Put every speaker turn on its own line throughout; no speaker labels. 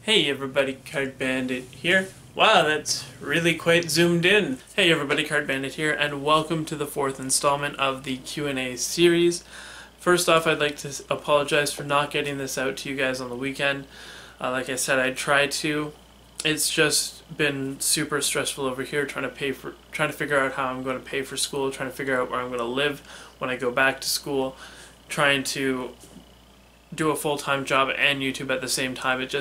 Hey everybody, Card Bandit here. Wow, that's really quite zoomed in. Hey everybody, Card Bandit here, and welcome to the fourth installment of the Q&A series. First off, I'd like to apologize for not getting this out to you guys on the weekend. Like I said, I tried to. It's just been super stressful over here trying to figure out how I'm going to pay for school, trying to figure out where I'm going to live when I go back to school, trying to do a full-time job and YouTube at the same time. It's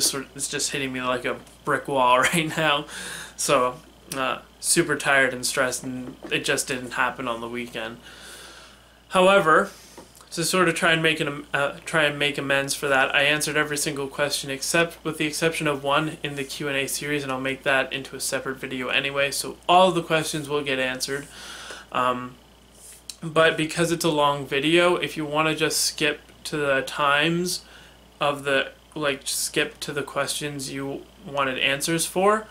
just hitting me like a brick wall right now. So super tired and stressed, and it just didn't happen on the weekend. However, to sort of try and make amends for that, I answered every single question with the exception of one in the Q&A series, and I'll make that into a separate video anyway, so all of the questions will get answered. But because it's a long video, if you want to just skip to the times of the, skip to the questions you wanted answers for,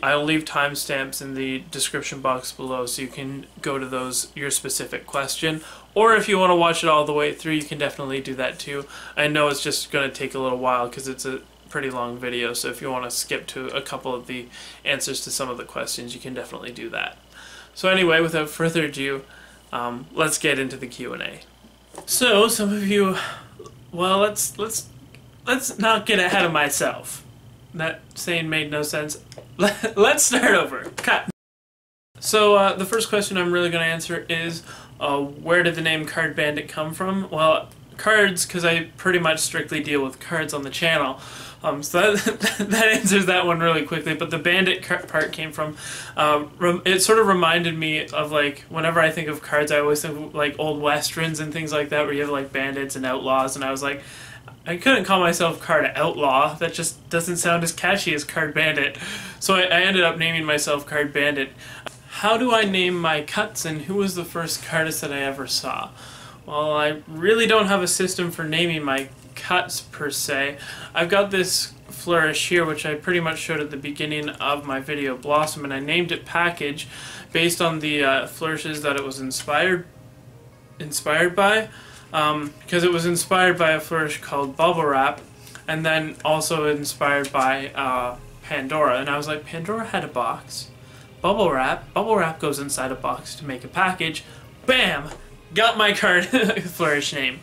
I'll leave timestamps in the description box below so you can go to your specific question. Or if you want to watch it all the way through, you can definitely do that too. I know it's just going to take a little while because it's a pretty long video, so if you want to skip to a couple of the answers to some of the questions, you can definitely do that. So anyway, without further ado, let's get into the Q&A. So some of you, well, let's not get ahead of myself. That saying made no sense. Let's start over. Cut. So the first question I'm really going to answer is, where did the name Card Bandit come from? Well, cards, because I pretty much strictly deal with cards on the channel. So that answers that one really quickly. But the bandit part came from, it sort of reminded me of, like, whenever I think of cards, I always think of, like, old westerns and things like that, where you have, like, bandits and outlaws, and I was like, I couldn't call myself Card Outlaw. That just doesn't sound as catchy as Card Bandit. So I ended up naming myself Card Bandit. How do I name my cuts, and who was the first cardist that I ever saw? Well, I really don't have a system for naming my cuts per se. I've got this flourish here, which I pretty much showed at the beginning of my video Blossom, and I named it Package based on the flourishes that it was inspired by. Because it was inspired by a flourish called Bubble Wrap, and then also inspired by Pandora. And I was like, Pandora had a box. Bubble Wrap goes inside a box to make a package. Bam! Got my card flourish name.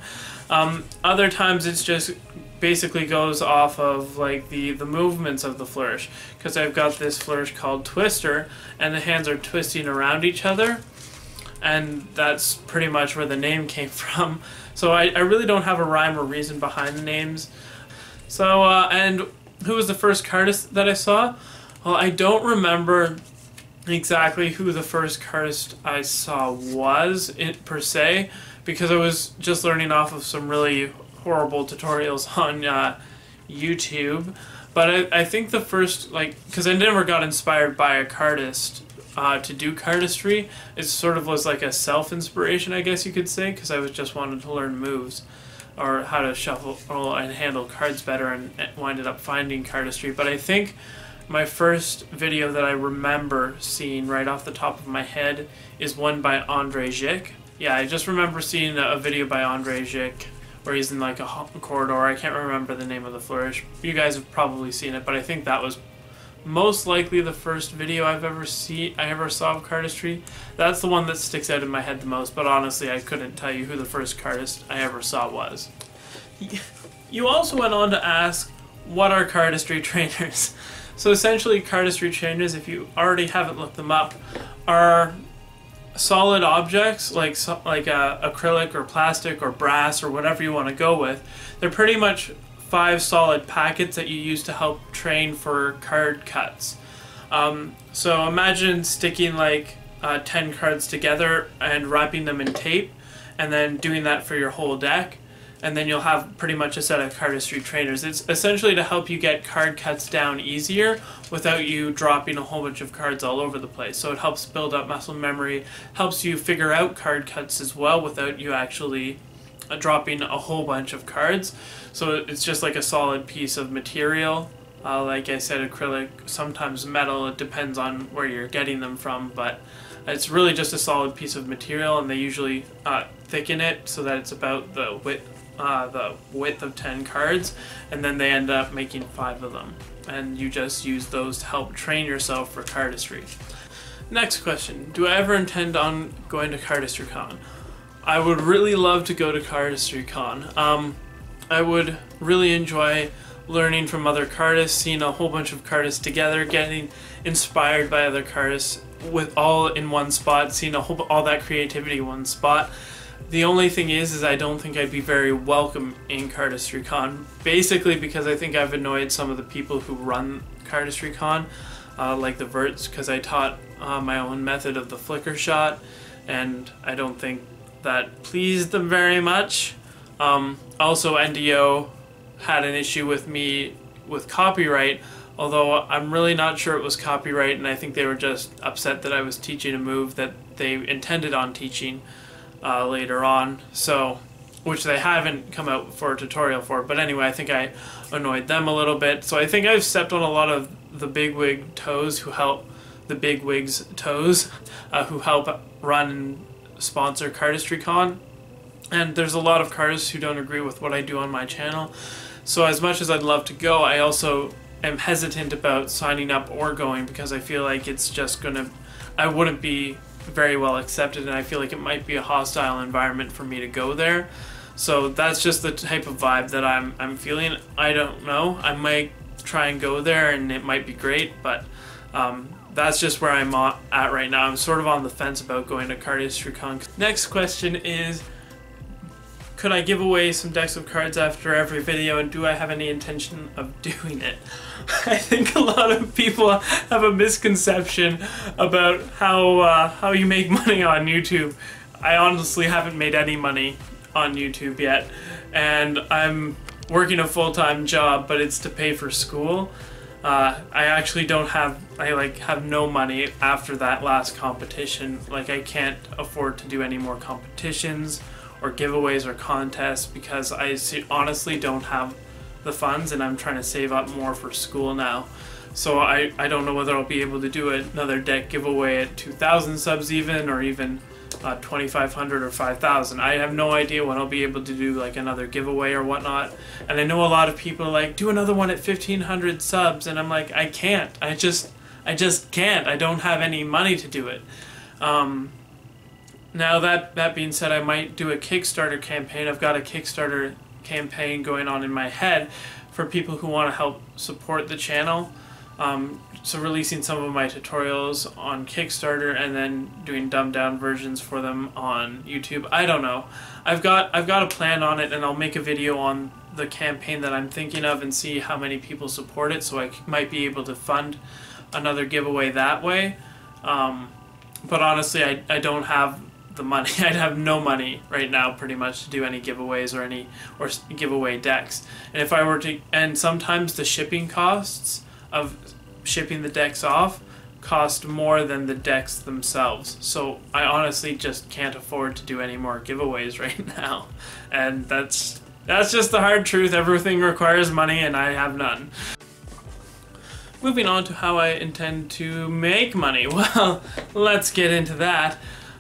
Other times it's just basically goes off of, like, the movements of the flourish. Because I've got this flourish called Twister, and the hands are twisting around each other. And that's pretty much where the name came from. So I really don't have a rhyme or reason behind the names. So, and who was the first cardist that I saw? Well, I don't remember exactly who the first cardist I saw was, per se, because I was just learning off of some really horrible tutorials on YouTube. But I think the first, because I never got inspired by a cardist to do cardistry. It sort of was like a self-inspiration, I guess you could say, because I was just wanted to learn moves or how to shuffle and handle cards better, and winded up finding cardistry. But I think my first video that I remember seeing right off the top of my head is one by Andre Gic. Yeah, I just remember seeing a video by Andre Gic where he's in like a corridor. I can't remember the name of the flourish. You guys have probably seen it, but I think that was most likely the first video I ever saw of cardistry. That's the one that sticks out in my head the most, but honestly I couldn't tell you who the first cardist I ever saw was. You also went on to ask, what are cardistry trainers? So essentially cardistry trainers, if you already haven't looked them up, are solid objects like acrylic or plastic or brass or whatever you want to go with. They're pretty much 5 solid packets that you use to help train for card cuts. So imagine sticking 10 cards together and wrapping them in tape, and then doing that for your whole deck, and then you'll have pretty much a set of cardistry trainers. It's essentially to help you get card cuts down easier without you dropping a whole bunch of cards all over the place. So it helps build up muscle memory, helps you figure out card cuts as well without you actually dropping a whole bunch of cards. So it's just like a solid piece of material. Like I said, acrylic, sometimes metal, it depends on where you're getting them from, but it's really just a solid piece of material, and they usually thicken it so that it's about the width the width of 10 cards, and then they end up making 5 of them. And you just use those to help train yourself for cardistry. Next question, do I ever intend on going to CardistryCon? I would really love to go to CardistryCon. I would really enjoy learning from other cardists, seeing a whole bunch of cardists together, getting inspired by other cardists with all in one spot, seeing all that creativity in one spot. The only thing is I don't think I'd be very welcome in CardistryCon, basically because I think I've annoyed some of the people who run CardistryCon, like the Verts, because I taught my own method of the flicker shot, and I don't think that pleased them very much. Also, NDO had an issue with me with copyright, although I'm really not sure it was copyright, and I think they were just upset that I was teaching a move that they intended on teaching later on, so which they haven't come out for a tutorial for. But anyway, I think I annoyed them a little bit, so I think I've stepped on a lot of the bigwig toes who help the bigwigs toes who help run and sponsor CardistryCon, and there's a lot of cardists who don't agree with what I do on my channel. So as much as I'd love to go, I also am hesitant about signing up or going because I feel like it's just I wouldn't be very well accepted, and I feel like it might be a hostile environment for me to go there. So that's just the type of vibe that I'm feeling. I don't know, I might try and go there and it might be great, but that's just where I'm at right now. I'm sort of on the fence about going to CardistryCon. Next question is, could I give away some decks of cards after every video, and do I have any intention of doing it? I think a lot of people have a misconception about how you make money on YouTube. I honestly haven't made any money on YouTube yet, and I'm working a full-time job, but it's to pay for school. I actually don't have, I have no money after that last competition. Like, I can't afford to do any more competitions or giveaways or contests because I honestly don't have the funds, and I'm trying to save up more for school now. So I don't know whether I'll be able to do another deck giveaway at 2,000 subs even, or even 2,500 or 5,000. I have no idea when I'll be able to do like another giveaway or whatnot. And I know a lot of people are like, do another one at 1,500 subs, and I'm like, I can't. I just can't. I don't have any money to do it. Now that being said, I might do a Kickstarter campaign. I've got a Kickstarter campaign going on in my head for people who want to help support the channel. So releasing some of my tutorials on Kickstarter and then doing dumbed down versions for them on YouTube. I don't know. I've got a plan on it, and I'll make a video on the campaign that I'm thinking of and see how many people support it, so I might be able to fund another giveaway that way. But honestly, I don't have the money. I'd have no money right now pretty much to do any giveaways or giveaway decks. And if I were to, and sometimes the shipping costs of shipping the decks off cost more than the decks themselves. So I honestly just can't afford to do any more giveaways right now. And that's just the hard truth. Everything requires money, and I have none. Moving on to how I intend to make money. Well, let's get into that.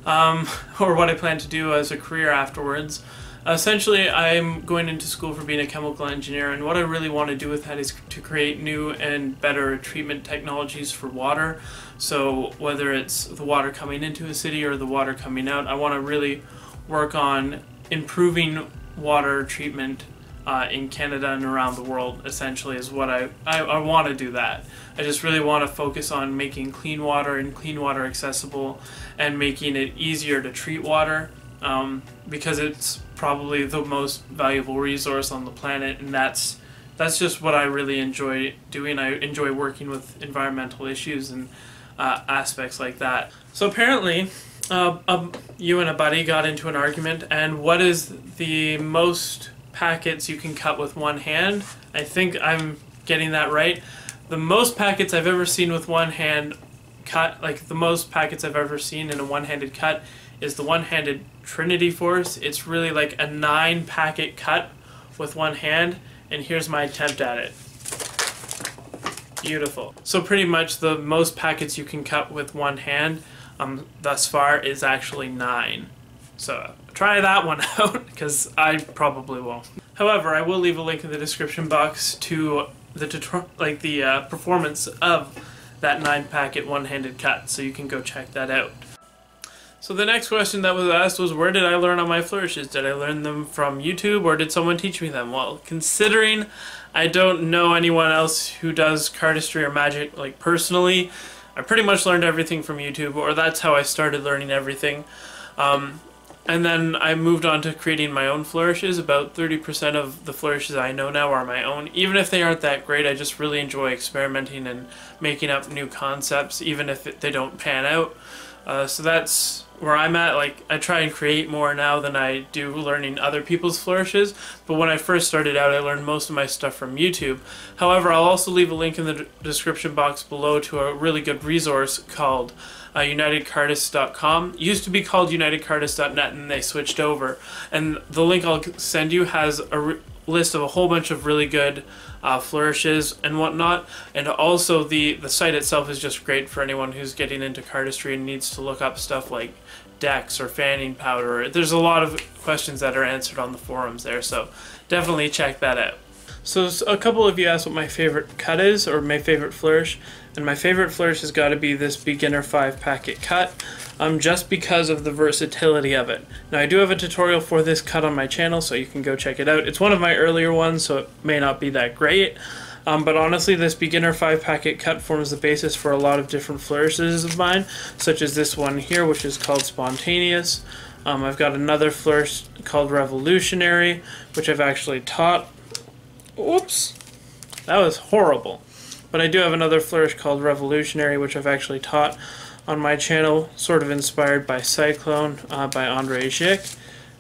Or what I plan to do as a career afterwards. Essentially, I'm going into school for being a chemical engineer, and what I really want to do with that is to create new and better treatment technologies for water. So whether it's the water coming into a city or the water coming out, I want to really work on improving water treatment in Canada and around the world, essentially, is what I want to do that. I just really want to focus on making clean water and clean water accessible and making it easier to treat water, because it's probably the most valuable resource on the planet, and that's just what I really enjoy doing. I enjoy working with environmental issues and aspects like that. So apparently, you and a buddy got into an argument, and what is the most packets you can cut with one hand? I think I'm getting that right. The most packets I've ever seen with one hand cut, like the most packets I've ever seen in a one-handed cut, is the one-handed Trinity Force. It's really like a 9-packet cut with one hand, and here's my attempt at it. Beautiful. So pretty much the most packets you can cut with one hand thus far is actually 9. So try that one out, because I probably won't. However, I will leave a link in the description box to the performance of that 9-packet one-handed cut, so you can go check that out. So the next question that was asked was, where did I learn on my flourishes? Did I learn them from YouTube, or did someone teach me them? Well, considering I don't know anyone else who does cardistry or magic like personally, I pretty much learned everything from YouTube, or that's how I started learning everything. And then I moved on to creating my own flourishes. About 30% of the flourishes I know now are my own. Even if they aren't that great, I just really enjoy experimenting and making up new concepts, even if they don't pan out. So that's where I'm at. Like, I try and create more now than I do learning other people's flourishes. But when I first started out, I learned most of my stuff from YouTube. However, I'll also leave a link in the description box below to a really good resource called UnitedCardist.com. It used to be called UnitedCardist.net, and they switched over. And the link I'll send you has a list of a whole bunch of really good flourishes and whatnot, and also the site itself is just great for anyone who's getting into cardistry and needs to look up stuff like decks or fanning powder. There's a lot of questions that are answered on the forums there, so definitely check that out. So a couple of you asked what my favorite cut is, or my favorite flourish, and my favorite flourish has got to be this beginner 5-packet cut, just because of the versatility of it. Now, I do have a tutorial for this cut on my channel, so you can go check it out. It's one of my earlier ones, so it may not be that great, but honestly, this beginner 5-packet cut forms the basis for a lot of different flourishes of mine, such as this one here, which is called Spontaneous. I've got another flourish called Revolutionary, which I've actually taught. Oops, that was horrible. But I do have another flourish called Revolutionary, which I've actually taught on my channel, sort of inspired by Cyclone by André Schick.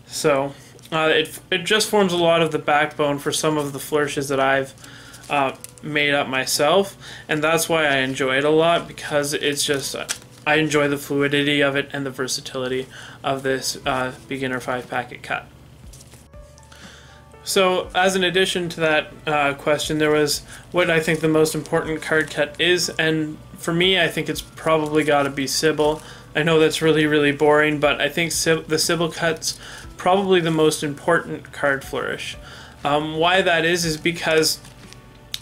So it just forms a lot of the backbone for some of the flourishes that I've made up myself, and that's why I enjoy it a lot, because it's just I enjoy the fluidity of it and the versatility of this beginner 5-packet cut. So, as an addition to that question, there was what I think the most important card cut is, and for me, I think it's probably got to be Sybil. I know that's really, really boring, but I think the Sybil cut's probably the most important card flourish. Why that is because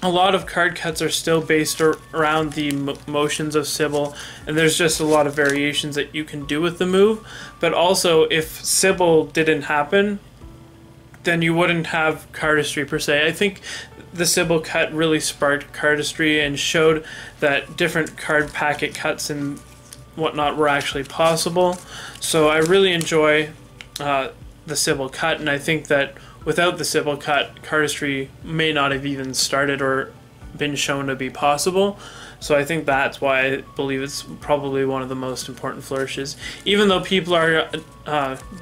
a lot of card cuts are still based around the motions of Sybil, and there's just a lot of variations that you can do with the move. But also, if Sybil didn't happen, then you wouldn't have cardistry per se. I think the Sybil cut really sparked cardistry and showed that different card packet cuts and whatnot were actually possible. So I really enjoy the Sybil cut, and I think that without the Sybil cut, cardistry may not have even started or been shown to be possible. So I think that's why I believe it's probably one of the most important flourishes. Even though people are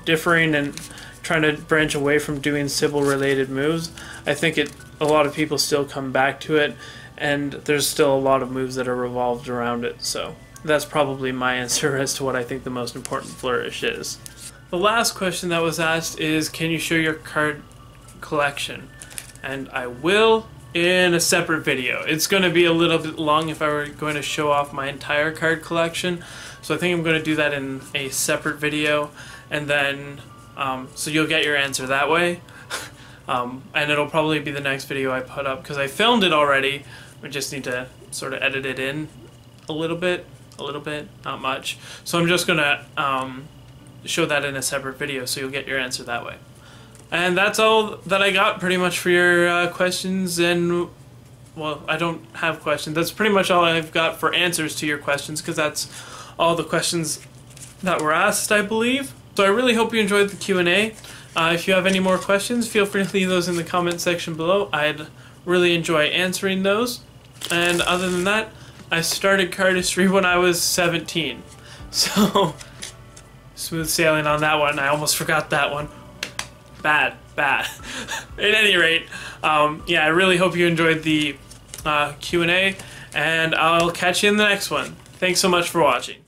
differing and trying to branch away from doing Sybil related moves, I think a lot of people still come back to it, and there's still a lot of moves that are revolved around it. So that's probably my answer as to what I think the most important flourish is. The last question that was asked is, can you show your card collection? And I will in a separate video. It's going to be a little bit long if I were going to show off my entire card collection, so I think I'm going to do that in a separate video, and then so you'll get your answer that way. And it'll probably be the next video I put up, because I filmed it already. We just need to sort of edit it in a little bit, not much. So I'm just gonna show that in a separate video, so you'll get your answer that way. And that's all that I got pretty much for your questions. And well, I don't have questions. That's pretty much all I've got for answers to your questions, because that's all the questions that were asked, I believe. So I really hope you enjoyed the Q&A. If you have any more questions, feel free to leave those in the comment section below. I'd really enjoy answering those. And other than that, I started cardistry when I was 17. So, smooth sailing on that one. I almost forgot that one. Bad. At any rate, yeah, I really hope you enjoyed the Q&A, and I'll catch you in the next one. Thanks so much for watching.